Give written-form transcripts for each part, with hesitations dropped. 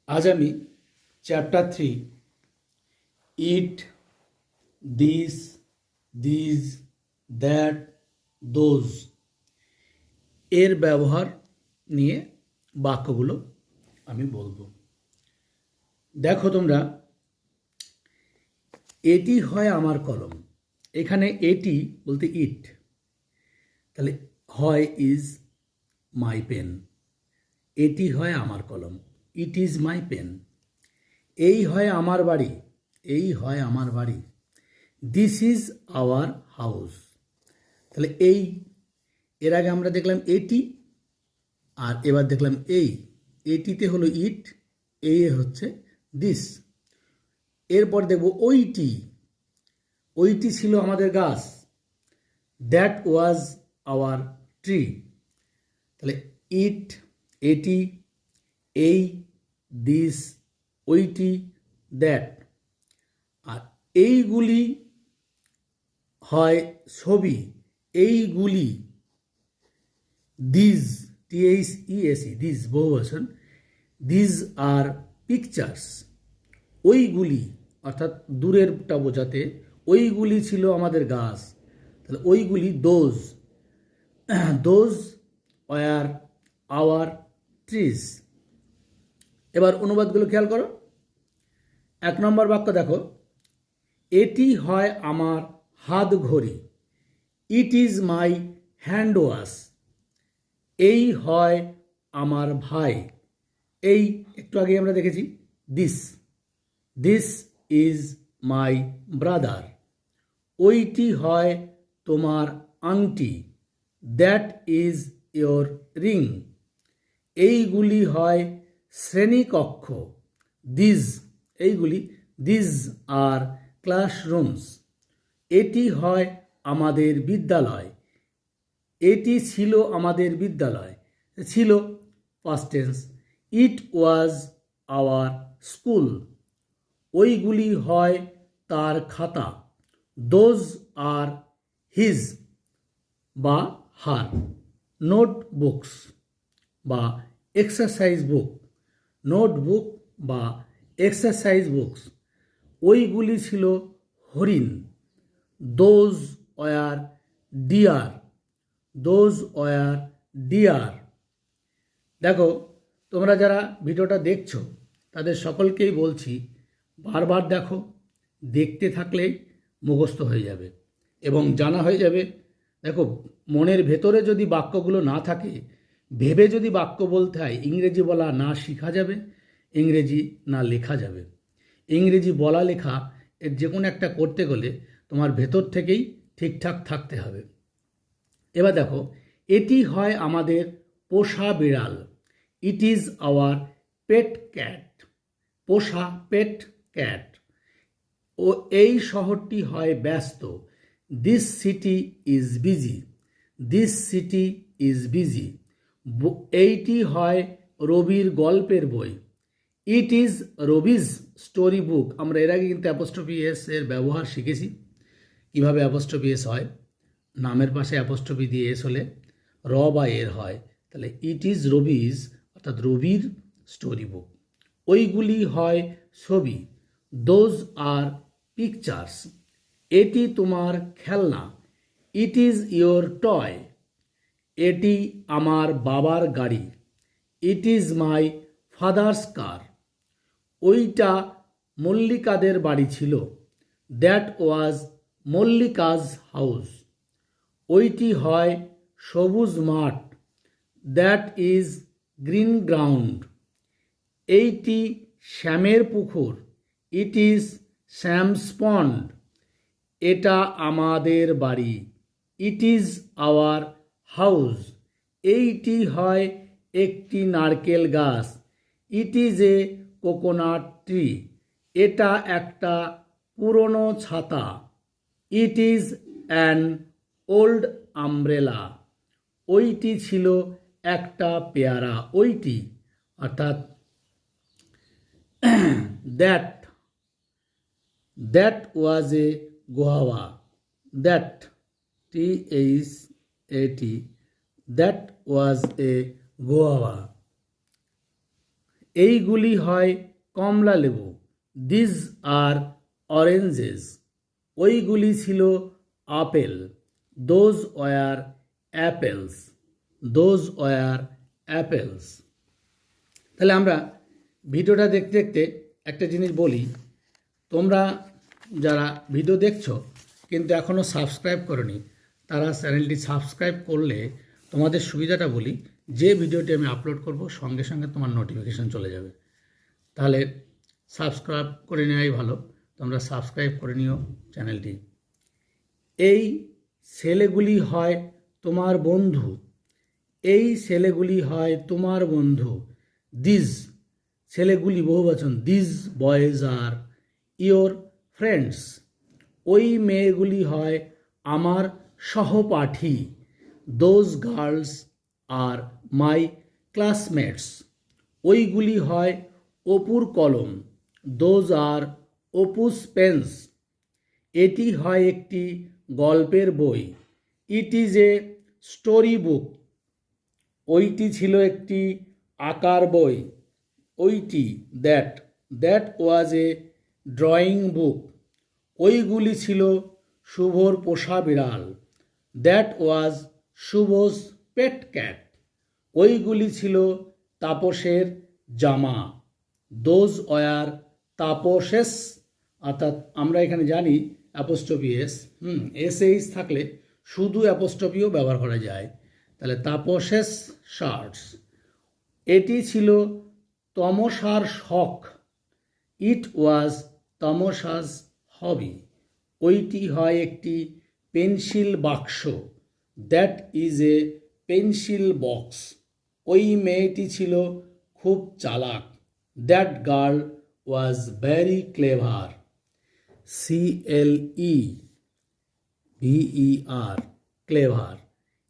আজ আমি chapter 3 it, this, these, that, those এর ব্যবহার নিয়ে বাক্যগুলো আমি বলবো। দেখো তোমরা, এটি হয় আমার কলম। এখানে এটি বলতে ইট, তাহলে হয় ইজ মাই পেন। এটি হয় আমার কলম, ইট ইজ মাই পেন। এই হয় আমার বাড়ি, এই হয় আমার বাড়ি, দিস ইজ আওয়ার হাউস। তাহলে এই, এর আগে আমরা দেখলাম এটি, আর এবার দেখলাম এই। এটিতে হলো ইট, এই হচ্ছে দিস। এরপর দেখব ওইটি, ওইটি ছিল আমাদের গাছ, দ্যাট ওয়াজ আওয়ার ট্রি। তাহলে ইট, এটি, এই, দিস, ওইটি, দ্যাট। আর এইগুলি হয় ছবি, এইগুলি, দিজ, THESE, দিজ বহুবচন, দিজ আর পিকচার্স। ওইগুলি অর্থাৎ দূরেরটা বোঝাতে, ওইগুলি ছিল আমাদের গাছ। তাহলে ওইগুলি those, those were our trees. এবার অনুবাদগুলো খেয়াল করো। 1 নম্বর বাক্য দেখো, এটি হয় আমার হাত ঘড়ি, it is my hand wash. এই হয় আমার ভাই, এই একটু আগে আমরা দেখেছি this, this is my brother. ওইটি হয় তোমার আংটি, দ্যাট ইজ ইয়োর রিং। এইগুলি হয় শ্রেণীকক্ষ, দিজ, এইগুলি, দিজ আর ক্লাসরুমস। এটি হয় আমাদের বিদ্যালয়, এটি ছিল আমাদের বিদ্যালয়, ছিল past tense. It was our school. ওইগুলি হয় তার খাতা, দোজ আর হিজ বা হার নোটবুকস বা এক্সারসাইজ বুক, নোটবুক বা এক্সারসাইজ বুকস। ওইগুলি ছিল হরিণ, those were deer, those were deer. দেখো, তোমরা যারা ভিডিওটা দেখছো তাদের সকলকেই বলছি, বারবার দেখো, দেখতে থাকলে মুখস্থ হয়ে যাবে এবং জানা হয়ে যাবে। দেখো, মনের ভেতরে যদি বাক্যগুলো না থাকে, ভেবে যদি বাক্য বলতে হয়, ইংরেজি বলা না শেখা যাবে, ইংরেজি না লেখা যাবে। ইংরেজি বলা লেখা এর যে কোনো একটা করতে গেলে তোমার ভেতর থেকেই ঠিকঠাক থাকতে হবে। এবার দেখো, এটি হয় আমাদের পোষা বিড়াল, it is our pet cat. পোষা, পেট, ক্যাট। ও এই শহরটি হয় ব্যস্ত, this city is busy, this city is busy. এইটি হয় রবির গল্পের বই, ইট ইজ রবিজ স্টোরি বুক। আমরা এর আগে কিন্তু অ্যাপোস্ট্রফি এস এর ব্যবহার শিখেছি, কীভাবে অ্যাপোস্ট্রফি এস হয়। নামের পাশে অ্যাপোস্ট্রফি দিয়ে এস হলে র বা এর হয়। তাহলে ইট ইজ রবিজ অর্থাৎ রবির স্টোরি বুক। ওইগুলি হয় ছবি, দোজ আর পিকচার্স। এটি তোমার খেলনা, ইট ইজ ইয়োর টয়। এটি আমার বাবার গাড়ি, ইট ইজ মাই ফাদার্স কার। ওইটা মল্লিকাদের বাড়ি ছিল, দ্যাট ওয়াজ মল্লিকাজ হাউস। ওইটি হয় সবুজ মাঠ, দ্যাট ইজ গ্রিন গ্রাউন্ড। এইটি শ্যামের পুকুর, ইট ইজ শ্যামস পন্ড। এটা আমাদের বাড়ি, ইট ইজ আওয়ার হাউস। এইটি হয় একটি নারকেল গাছ, it is a coconut tree. এটা একটা পুরনো ছাতা, it is an old umbrella. ওইটি ছিল একটা পেয়ারা, ওইটি অর্থাৎ that, that was A guava, that, THAT, that was A guava. এইগুলি হয় কমলা লেবু, দিজ আর অরেঞ্জেস। ওইগুলি ছিল apple, those were apples, those were apples. তাহলে আমরা ভিডিওটা দেখতে দেখতে একটা জিনিস বলি, তোমরা যারা ভিডিও দেখছো কিন্তু এখনও সাবস্ক্রাইব করনি, তারা চ্যানেলটি সাবস্ক্রাইব করলে তোমাদের সুবিধাটা বলি, যে ভিডিওটি আমি আপলোড করব সঙ্গে সঙ্গে তোমার নোটিফিকেশান চলে যাবে। তাহলে সাবস্ক্রাইব করে নেওয়াই ভালো, তোমরা সাবস্ক্রাইব করে নিও চ্যানেলটি। এই ছেলেগুলি হয় তোমার বন্ধু, এই ছেলেগুলি হয় তোমার বন্ধু। দিজ, ছেলেগুলি বহুবচন, these boys are your friends. ওই মেয়েগুলি হয় আমার সহপাঠী, those girls are my classmates. ওইগুলি হয় অপুর কলম, দোজ আর অপুস পেন্স। এটি হয় একটি গল্পের বই, it is a story book. ওইটি ছিল একটি আঁকার বই, ওইটি, that, that was A drawing book. ওইগুলি ছিল শুভর পোষা বিড়াল, দ্যাট ওয়াজ শুভস পেট ক্যাট। ওইগুলি ছিল তাপসের জামা, দোজ ওয়ার তাপসেস। অর্থাৎ আমরা এখানে জানি অ্যাপোস্ট্রফি এস, এস থাকলে শুধু অ্যাপোস্ট্রফিও ব্যবহার করা যায়। তাহলে তাপসেস শার্টস। এটি ছিল তমসার শখ, ইট ওয়াজ তমসাস হবি। ওইটি হয় একটি পেন্সিল বাক্স, that is a pencil box. ওই মেয়েটি ছিল খুব চালাক, that girl was very clever. CLEVER, clever.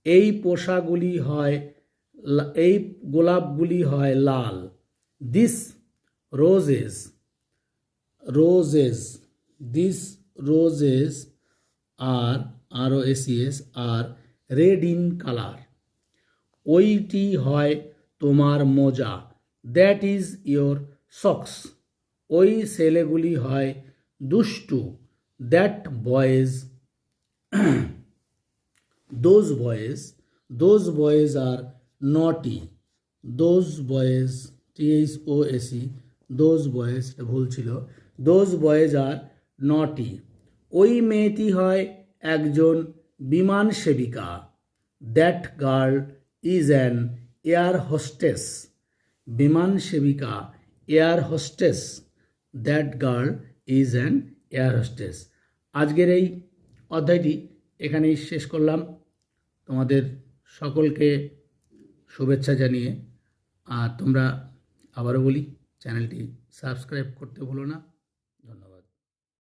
এই পোষাগুলি হয়, এই গোলাপগুলি হয় লাল, this roses, roses, this roses are ROSES are red in colour. ওইটি হয় তোমার মোজা, দ্যাট ইজ ইয়োর সক্স। ওই ছেলেগুলি হয় দুষ্টু, দ্যাট বয়েজ, দোজ বয়েজ আর নটি, those boys, THOSE, those boys, এটা ভুল ছিল, দোজ বয়েজ আর নটি। ওই মেয়েটি হয় একজন বিমান সেবিকা, that girl is an air hostess. বিমান সেবিকা, air hostess, that girl is an air hostess. আজকের এই অধ্যায়টি এখানেই শেষ করলাম। তোমাদের সকলকে শুভেচ্ছা জানিয়ে, আর তোমরা আবারও বলি চ্যানেলটি সাবস্ক্রাইব করতে ভুলো না।